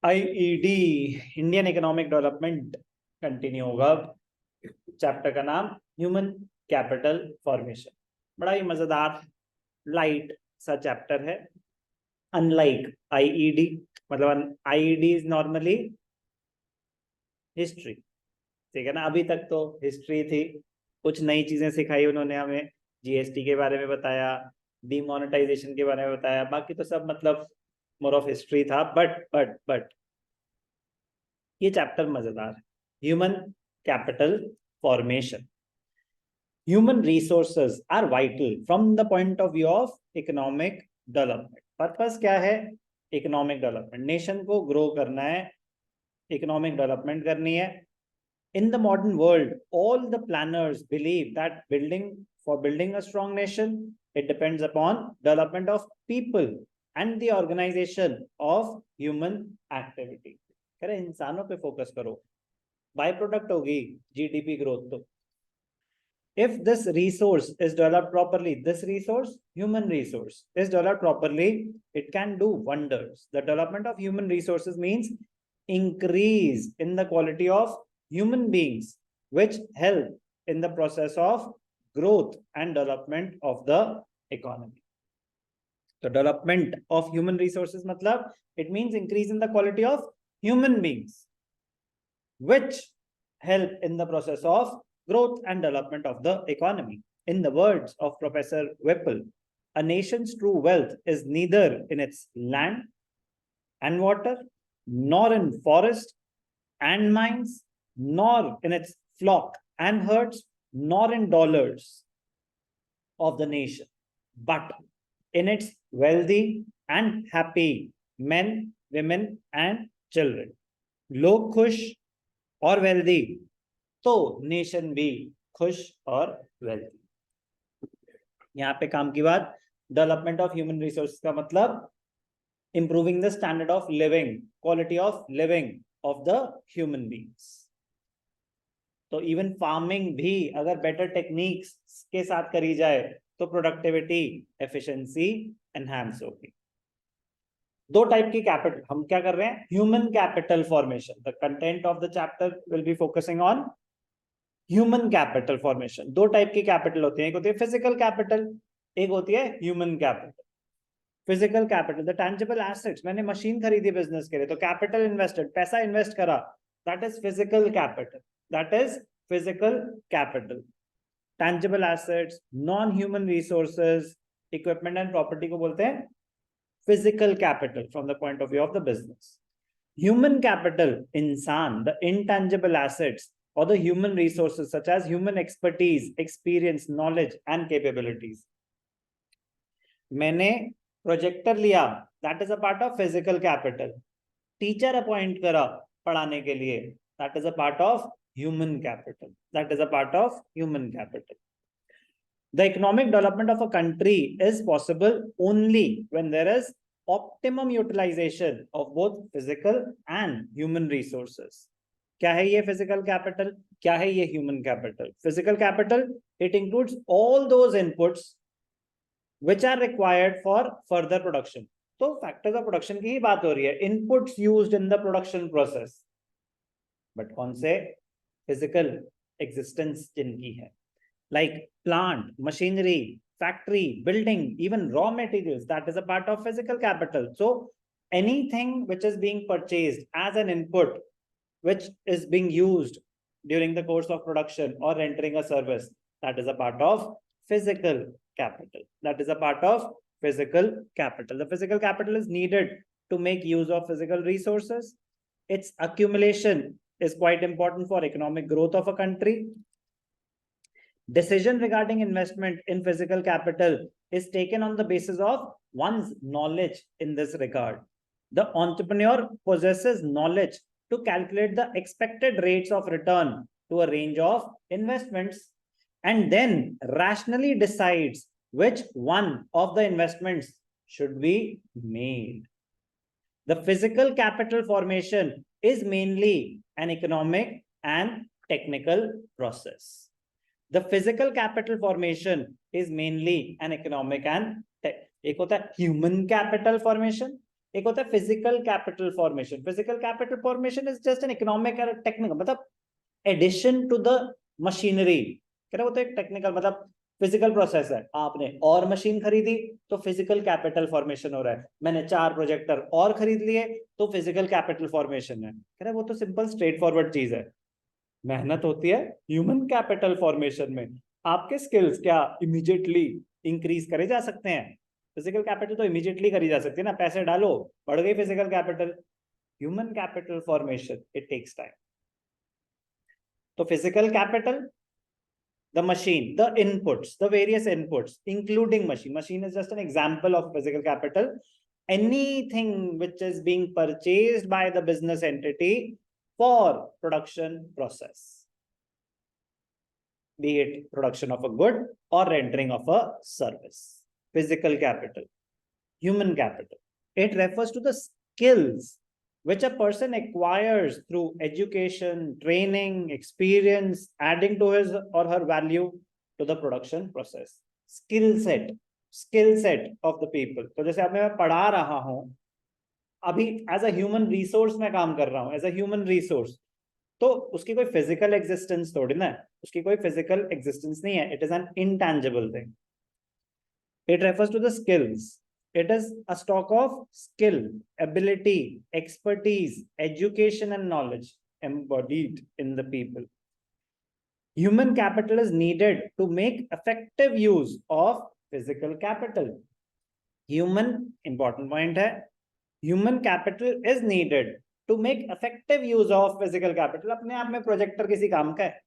IED Indian economic development continue होगा। Chapter का नाम ह्यूमन कैपिटल फॉर्मेशन। बड़ा ही मजेदार लाइट सा चैप्टर है। अनलाइक आईईडी, मतलब आईईडी इज नॉर्मली हिस्ट्री, ठीक है ना। अभी तक तो हिस्ट्री थी, कुछ नई चीजें सिखाई उन्होंने हमें, जीएसटी के बारे में बताया, डीमोनेटाइजेशन के बारे में बताया, बाकी तो सब मतलब मोर ऑफ हिस्ट्री था। बट ये चैप्टर मजेदार है। Human capital formation. Human resources are vital from the point of view of economic development. Purpose क्या है? इकोनॉमिक डेवलपमेंट, नेशन को ग्रो करना है, इकोनॉमिक डेवलपमेंट करनी है। In the modern world, all the planners believe that building a strong nation, it depends upon development of people and the organization of human activity. करें इंसानों पे focus करो, by product होगी GDP growth. तो if this resource is developed properly, this resource, human resource, is developed properly, it can do wonders. The development of human resources means increase in the quality of human beings, which help in the process of growth and development of the economy. So development of human resources matlab, it means increase in the quality of human beings, which help in the process of growth and development of the economy. In the words of Professor Whipple, a nation's true wealth is neither in its land and water, nor in forest and mines, nor in its flock and herds, nor in dollars of the nation, but in its wealthy and happy men, women, and children. लोग खुश और wealthy तो nation भी खुश और wealthy. यहाँ पे काम की बात, डेवलपमेंट ऑफ ह्यूमन रिसोर्स का मतलब improving the standard of living, quality of living of the human beings. तो इवन फार्मिंग भी अगर बेटर टेक्निक्स के साथ करी जाए तो प्रोडक्टिविटी, एफिशिएंसी एनहांस होगी। दो टाइप की कैपिटल हम क्या कर रहे हैं? Human capital formation. The content of the chapter will be focusing on human capital formation. दो टाइप की कैपिटल होती है, एक होती है फिजिकल कैपिटल, एक होती है human capital. Physical capital, the tangible assets, मैंने मशीन खरीदी बिजनेस के लिए तो कैपिटल इन्वेस्टेड, पैसा इन्वेस्ट करा, that is physical capital, that is physical capital. Tangible assets, non human resources, equipment and property को बोलते हैं physical capital from the point of view of the business. Human capital, insan, the intangible assets or the human resources such as human expertise, experience, knowledge and capabilities. मैंने projector लिया, that is a part of physical capital. Teacher appoint करा पढ़ाने के लिए, that is a part of human capital. That is a part of human capital. The economic development of a country is possible only when there is optimum utilization of both physical and human resources. क्या है ये physical capital? क्या है ये human capital? Physical capital, it includes all those inputs which are required for further production. तो factors of production की ही बात हो रही है, inputs used in the production process. But कौन से? Physical existence जिनकी है, like plant, machinery, factory, building, even raw materials, that is a part of physical capital. So anything which is being purchased as an input, which is being used during the course of production or rendering a service, that is a part of physical capital. That is a part of physical capital. The physical capital is needed to make use of physical resources. Its accumulation is quite important for economic growth of a country. Decision regarding investment in physical capital is taken on the basis of one's knowledge in this regard. The entrepreneur possesses knowledge to calculate the expected rates of return to a range of investments and then rationally decides which one of the investments should be made. The physical capital formation is mainly an economic and technical process. The physical capital formation is mainly an economic and एक होता है human capital formation, एक होता है physical capital formation. Physical capital formation is just an economic और technical, मतलब addition to the machinery. क्या होता है टेक्निकल, मतलब फिजिकल प्रोसेस है. आपने और मशीन खरीदी तो फिजिकल कैपिटल फॉर्मेशन हो रहा है. मैंने 4 प्रोजेक्टर और खरीद लिए तो फिजिकल कैपिटल फॉर्मेशन है. कह रहे वो तो सिंपल स्ट्रेट फॉरवर्ड चीज है. मेहनत होती है ह्यूमन कैपिटल फॉर्मेशन में. आपके स्किल्स क्या इमीडिएटली इंक्रीज करे जा सकते हैं? फिजिकल कैपिटल तो इमीडिएटली करी जा सकती है ना, पैसे डालो बढ़ गई physical capital. Human capital formation it takes time. तो physical capital, the machine, the inputs, the various inputs, including machine. Machine is just an example of physical capital. Anything which is being purchased by the business entity for production process, be it production of a good or rendering of a service. Physical capital. Human capital. It refers to the skills which a person acquires through education, training, experience, adding to his or her value to the production process. Skill set of the people. तो जैसे अब मैं पढ़ा रहा हूं, अभी as a human resource में काम कर रहा हूं, एज अ ह्यूमन रिसोर्स, तो उसकी कोई फिजिकल एग्जिस्टेंस थोड़ी ना है, उसकी कोई फिजिकल एग्जिस्टेंस नहीं है. It is an intangible thing. It refers to the skills. It is a stock of skill, ability, expertise, education, and knowledge embodied in the people. Human capital is needed to make effective use of physical capital. Important point है, human capital is needed to make effective use of physical capital. अपने आप में projector किसी काम का है?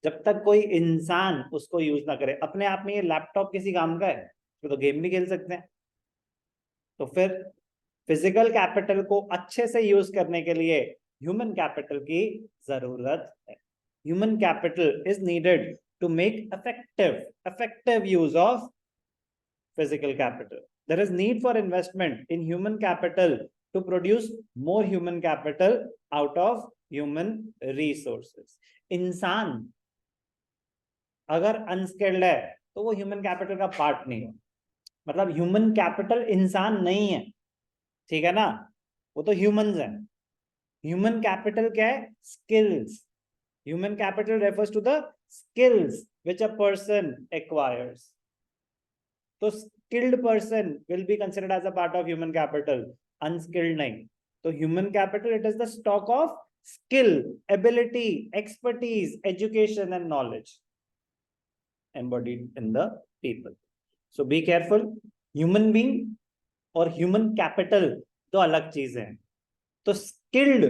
जब तक कोई इंसान उसको यूज ना करे. अपने आप में ये लैपटॉप किसी काम का है? तो गेम भी खेल सकते हैं. तो फिर फिजिकल कैपिटल को अच्छे से यूज करने के लिए ह्यूमन कैपिटल की जरूरत है. Human capital is needed to make effective use of physical capital. There is need for investment in human capital to produce more human capital out of human resources. इंसान अगर unskilled है तो वो human capital का part नहीं हो. मतलब human capital इंसान नहीं है, ठीक है ना, वो तो ह्यूमंस हैं. ह्यूमन कैपिटल क्या है? Skills. Human capital refers to the skills which a person acquires. तो skilled person will be considered as a part of human capital, unskilled नहीं. तो human capital it is the stock of skill, ability, expertise, education and knowledge embodied in the people. So be careful. Human being और human capital दो अलग चीजें हैं. तो skilled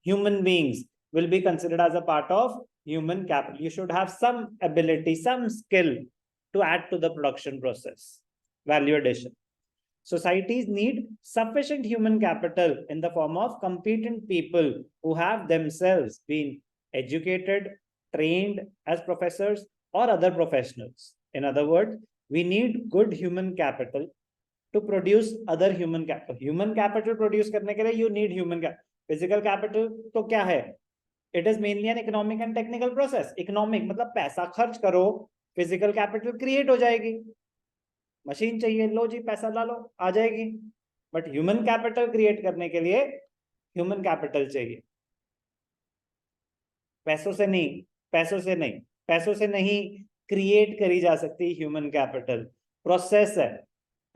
human beings will be considered as a part of human capital. You should have some ability, some skill to add to the production process. Value addition. Societies need sufficient human capital in the form of competent people who have themselves been educated, trained as professors or other professionals. In other words, we need good human capital to produce other human capital. Human capital produce करने के लिए you need human capital. Physical capital तो क्या है? It is mainly an economic and technical process. Economic मतलब पैसा खर्च करो, physical capital create हो जाएगी. मशीन चाहिए, लो जी पैसा ला लो, आ जाएगी. बट ह्यूमन कैपिटल क्रिएट करने के लिए ह्यूमन कैपिटल चाहिए. पैसों से नहीं, पैसों से नहीं क्रिएट करी जा सकती ह्यूमन कैपिटल. प्रोसेस है,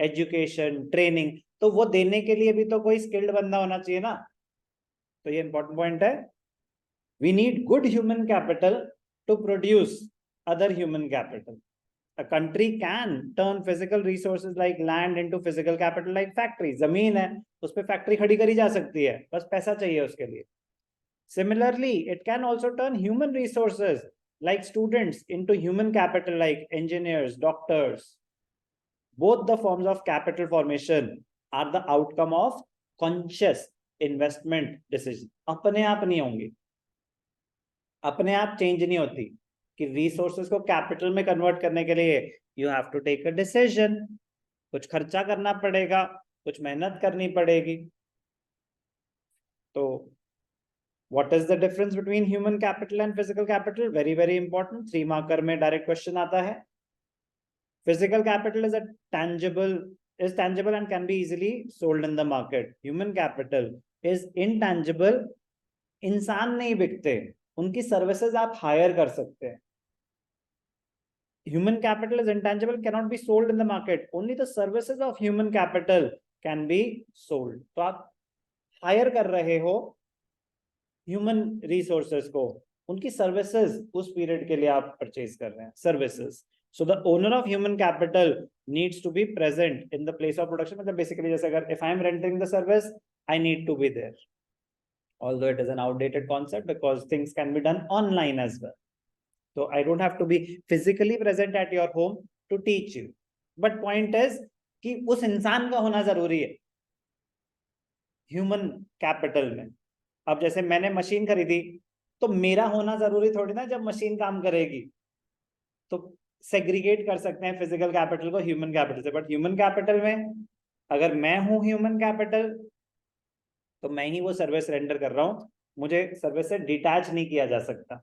एजुकेशन, ट्रेनिंग, तो वो देने के लिए भी तो कोई स्किल्ड बंदा होना चाहिए ना. तो ये इंपॉर्टेंट पॉइंट है. We need good human capital to produce other human capital. A country can turn physical resources like land into physical capital like factory. जमीन है, उस पे फैक्ट्री खड़ी करी जा सकती है, बस पैसा चाहिए उसके लिए. Similarly, it can also turn human resources like students into human capital like engineers, doctors. Both the forms of capital formation are the outcome of conscious investment decision. अपने आप नहीं होंगी, अपने आप चेंज नहीं होती कि रिसोर्सेज को कैपिटल में कन्वर्ट करने के लिए you have to take a decision. कुछ खर्चा करना पड़ेगा, कुछ मेहनत करनी पड़ेगी. तो what is the difference between human capital and physical capital? Very very important. 3 marker में डायरेक्ट क्वेश्चन आता है. Physical capital is a tangible is tangible and can be easily sold in the market. Human capital is intangible. इंसान नहीं बिकते, उनकी services आप higher कर सकते हैं. Human capital is intangible, cannot be sold in the market. Only the services of human capital can be sold. तो आप हायर कर रहे हो ह्यूमन रिसोर्सेज को, उनकी सर्विसेज उस पीरियड के लिए आप परचेज कर रहे हैं, services. So the owner of human capital needs to be present in the place of production. मतलब basically जैसे अगर if I am rendering the service, I need to be there. Although it is an outdated concept because things can be done online as well. So I don't have to be physically present at your home to teach you. But point is कि उस इंसान का होना जरूरी है human capital में. अब जैसे मैंने मशीन खरीदी तो मेरा होना जरूरी थोड़ी ना जब मशीन काम करेगी. तो सेग्रीगेट कर सकते हैं फिजिकल कैपिटल को ह्यूमन कैपिटल से. बट ह्यूमन कैपिटल में अगर मैं हूं ह्यूमन कैपिटल तो मैं ही वो सर्विस रेंडर कर रहा हूं, मुझे सर्विस से डिटैच नहीं किया जा सकता.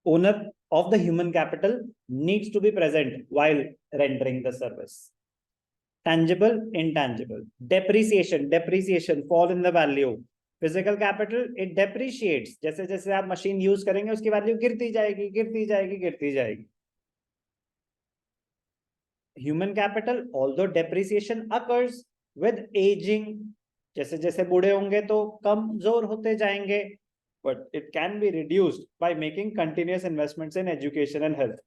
Owner of the human capital needs to be present while rendering the service. Tangible, intangible. Depreciation, fall in the value. Physical capital, it depreciates. जैसे जैसे आप मशीन यूज करेंगे उसकी वैल्यू गिरती जाएगी. Human capital, although depreciation occurs with aging, जैसे जैसे बूढ़े होंगे तो कमजोर होते जाएंगे. But it can be reduced by making continuous investments in education and health.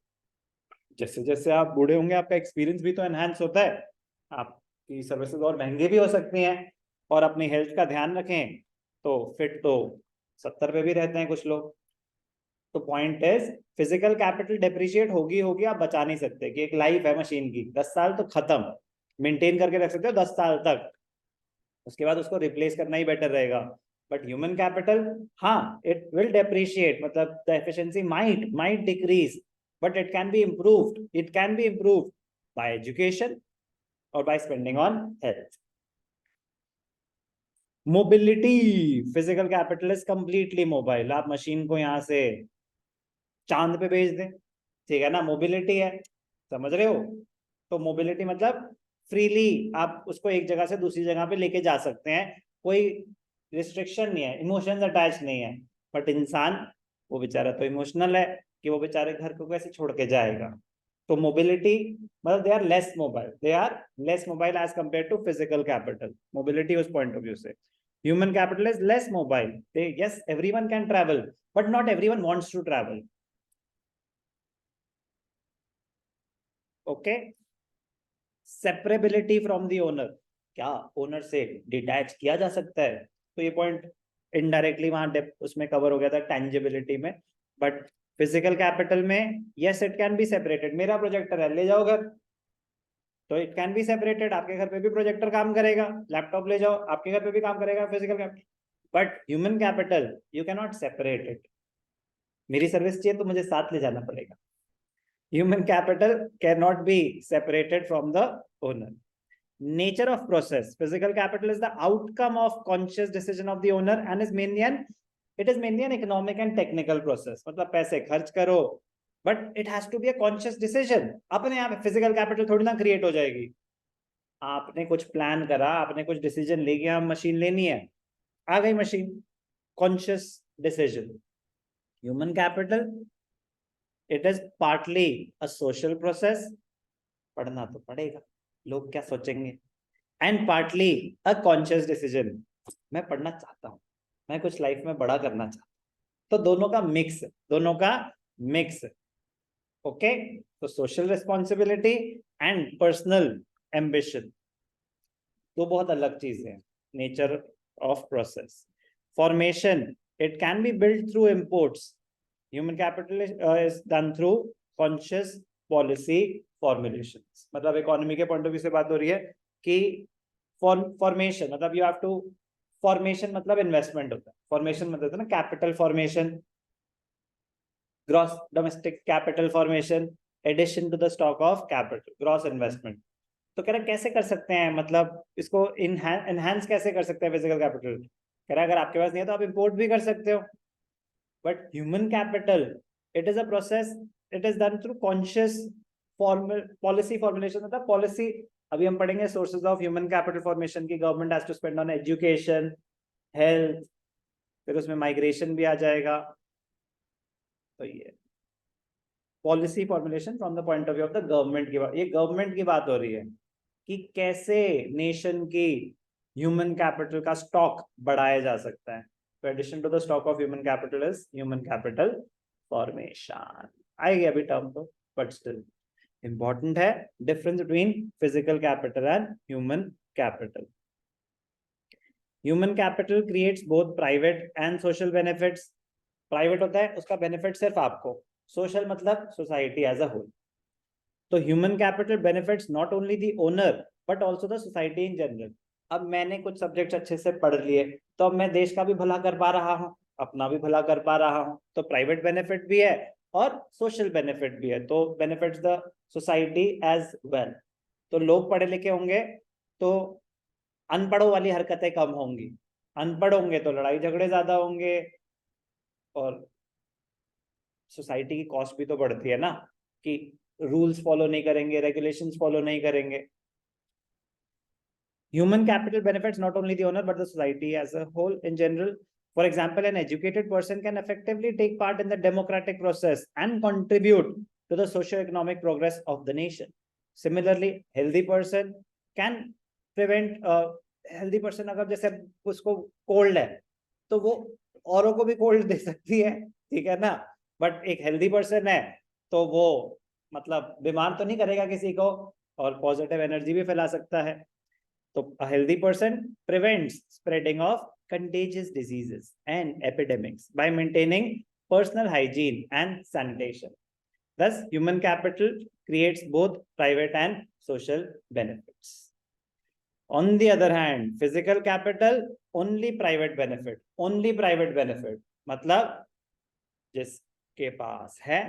जैसे जैसे आप बूढ़े होंगे आपका एक्सपीरियंस भी तो एनहांस होता है, आपकी सर्विसेज और महंगी भी हो सकती हैं. और अपनी हेल्थ का ध्यान रखें तो फिट तो 70 पे भी रहते हैं कुछ लोग. तो point is physical capital depreciate होगी, आप बचा नहीं सकते कि एक लाइफ है मशीन की 10 साल तो खत्म, मेंटेन करके रख सकते हो 10 साल तक, उसके बाद उसको रिप्लेस करना ही बेटर रहेगा. बट ह्यूमन कैपिटल, हाँ, इट विल डेप्रिशिएट, मतलब the efficiency might decrease, but it can be improved by education और by spending on health. Mobility, physical capital is completely mobile. आप मशीन को यहां से चांद पे भेज दें, ठीक है ना, मोबिलिटी है, समझ रहे हो. तो मोबिलिटी मतलब फ्रीली आप उसको एक जगह से दूसरी जगह पे लेके जा सकते हैं, कोई रिस्ट्रिक्शन नहीं है, इमोशंस अटैच नहीं है. बट इंसान, वो बेचारा तो इमोशनल है कि वो बेचारे घर को कैसे छोड़ के जाएगा. तो मोबिलिटी मतलब they are less mobile as compare to physical capital. Mobility उस पॉइंट ऑफ व्यू से. Human capital is less mobile. Yes, everyone can travel but not everyone wants to travel. Okay. Separability from the owner, क्या owner से detach किया जा सकता है? तो ये पॉइंट इनडायरेक्टली वहां उसमें कवर हो गया था टेंजिबिलिटी में. बट फिजिकल कैपिटल में yes, it can be separated. मेरा प्रोजेक्टर है, ले जाओ घर, तो इट कैन बी सेपरेटेड. आपके घर पे भी प्रोजेक्टर काम करेगा, लैपटॉप ले जाओ, आपके घर पे भी काम करेगा physical capital. But human capital you can not separate it. मेरी सर्विस चाहिए तो मुझे साथ ले जाना पड़ेगा. Human capital cannot be separated from the owner. Nature of process. Physical capital is the outcome of conscious decision of the owner and is mainly an economic and technical process. मतलब पैसे खर्च करो, but it has to be a conscious decision. अपने आप physical capital थोड़ी ना create हो जाएगी. आपने कुछ प्लान करा, आपने कुछ डिसीजन ले गया, मशीन लेनी है, आ गई machine, conscious decision. Human capital, it is partly a social process, पढ़ना तो पड़ेगा, लोग क्या सोचेंगे, and partly a conscious decision. मैं पढ़ना चाहता हूँ, मैं कुछ लाइफ में बड़ा करना चाहता हूँ, तो दोनों का मिक्स. ओके. तो social responsibility and personal ambition दो बहुत अलग चीजें हैं. Nature of process. Formation, it can be build through imports. Human capital is done through conscious policy formulations. मतलब इकोनॉमी के पॉइंट ऑफ व्यू से बात हो रही है कि फॉर्मेशन मतलब यू हैव टू, फॉर्मेशन मतलब इन्वेस्टमेंट होता है, फॉर्मेशन मतलब ना capital formation, gross domestic capital formation, addition to the stock of capital, gross investment. तो कह रहा कैसे कर सकते हैं, मतलब इसको एनहांस कैसे कर सकते हैं फिजिकल कैपिटल. कह रहा अगर आपके पास नहीं है तो आप इंपोर्ट भी कर सकते हो. But human capital, it is a process, it is done through conscious policy formulation होता है। पॉलिसी अभी हम पढ़ेंगे sources of human capital formation की। Government has to spend on education, health, फिर उसमें माइग्रेशन भी आ जाएगा। तो ये policy formulation from the point of view of the government की बात, ये गवर्नमेंट की बात हो रही है कि कैसे नेशन की ह्यूमन कैपिटल का स्टॉक बढ़ाया जा सकता है। तो addition to the stock of human capital is human capital formation. आएगी अभी टर्म तो, बट स्टिल इंपॉर्टेंट है difference between physical capital and human capital. Human capital creates both private and social benefits. Private होता है उसका benefit सिर्फ आपको, social मतलब सोसाइटी एज अ होल। तो human capital benefits not only the owner but also the society in general. अब मैंने कुछ सब्जेक्ट अच्छे से पढ़ लिए तो अब मैं देश का भी भला कर पा रहा हूँ, अपना भी भला कर पा रहा हूँ। तो प्राइवेट बेनिफिट भी है और सोशल बेनिफिट भी है, तो benefits the society as well. तो लोग पढ़े लिखे होंगे तो अनपढ़ों वाली हरकतें कम होंगी, अनपढ़ होंगे तो लड़ाई झगड़े ज्यादा होंगे, और सोसाइटी की कॉस्ट भी तो बढ़ती है ना, कि रूल्स फॉलो नहीं करेंगे, रेगुलेशंस फॉलो नहीं करेंगे। Human capital benefits not only the owner but the society as a whole in general. For example, an educated person can effectively take part in the democratic process and contribute to the socio-economic progress of the nation. Similarly, healthy person can prevent healthy person अगर जैसे उसको cold है तो वो औरों को भी cold दे सकती है, ठीक है ना। बट एक हेल्दी पर्सन है तो वो मतलब बीमार तो नहीं करेगा किसी को, और पॉजिटिव एनर्जी भी फैला सकता है। So a healthy person prevents spreading of contagious diseases and epidemics by maintaining personal hygiene and sanitation. Thus, human capital creates both private and social benefits. On the other hand, physical capital only private benefit, only private benefit. मतलब जिसके पास है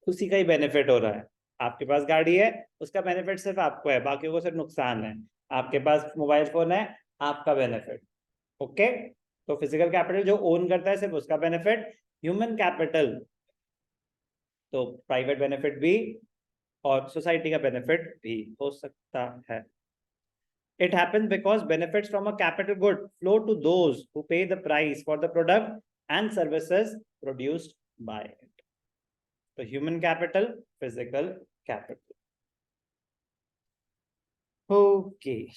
उसी का ही benefit हो रहा है। आपके पास गाड़ी है उसका बेनिफिट सिर्फ आपको है, बाकी को सिर्फ नुकसान है। आपके पास मोबाइल फोन है, आपका बेनिफिट। ओके, तो फिजिकल कैपिटल जो ओन करता है सिर्फ उसका बेनिफिट। ह्यूमन कैपिटल तो प्राइवेट बेनिफिट भी और सोसाइटी का बेनिफिट भी हो सकता है। It happens because benefits from a capital good flow to those who pay the price for the product and services produced by it. So human capital, physical capital. Okay.